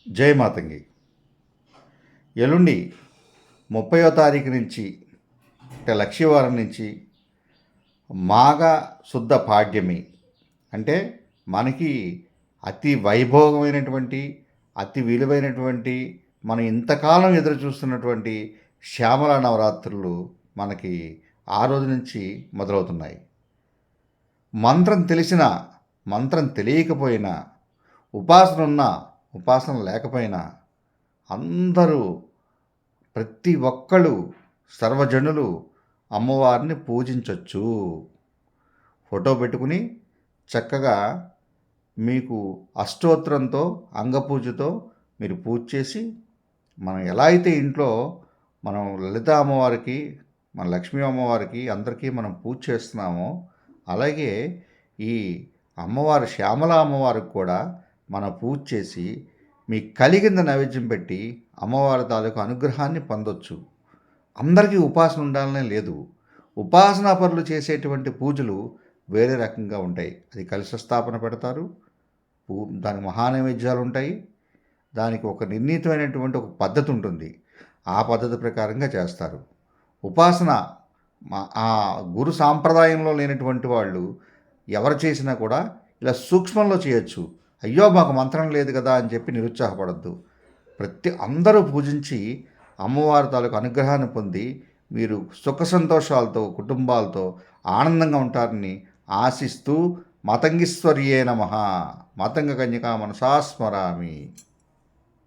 జై మాతంగి. ఎల్లుండి 30వ తారీఖు నుంచి అంటే లక్షవారం నుంచి మాఘ శుద్ధ పాడ్యమి అంటే మనకి అతి వైభోగమైనటువంటి అతి విలువైనటువంటి మనం ఇంతకాలం ఎదురు చూస్తున్నటువంటి శ్యామల నవరాత్రులు మనకి ఆ రోజు నుంచి మొదలవుతున్నాయి. మంత్రం తెలిసినా మంత్రం తెలియకపోయినా ఉపాసన ఉన్నా ఉపాసన లేకపోయినా అందరూ ప్రతి ఒక్కళ్ళు సర్వజనులు అమ్మవారిని పూజించవచ్చు. ఫోటో పెట్టుకుని చక్కగా మీకు అష్టోత్తరంతో అంగపూజతో మీరు పూజ చేసి మనం ఎలా అయితే ఇంట్లో మనం లలిత అమ్మవారికి మన లక్ష్మీ అమ్మవారికి అందరికీ మనం పూజ చేస్తున్నామో అలాగే ఈ అమ్మవారు శ్యామల అమ్మవారికి కూడా మనం పూజ చేసి మీ కలిగింద నైవేద్యం పెట్టి అమ్మవారి తాలూకు అనుగ్రహాన్ని పొందొచ్చు. అందరికీ ఉపాసన ఉండాలనే లేదు. ఉపాసనా పరులు చేసేటువంటి పూజలు వేరే రకంగా ఉంటాయి. అది కలశ స్థాపన పెడతారు, దానికి మహానైవేద్యాలు ఉంటాయి, దానికి ఒక నిర్ణీతమైనటువంటి ఒక పద్ధతి ఉంటుంది. ఆ పద్ధతి ప్రకారంగా చేస్తారు. ఉపాసన ఆ గురు సాంప్రదాయంలో లేనటువంటి వాళ్ళు ఎవరు చేసినా కూడా ఇలా సూక్ష్మంలో చేయొచ్చు. అయ్యో మాకు మంత్రం లేదు కదా అని చెప్పి నిరుత్సాహపడద్దు. అందరూ పూజించి అమ్మవారి తాలూకు అనుగ్రహాన్ని పొంది మీరు సుఖ సంతోషాలతో కుటుంబాలతో ఆనందంగా ఉంటారని ఆశిస్తూ మతంగీశ్వర్యే నమః. మతంగ కన్యకా మనసా స్మరామి.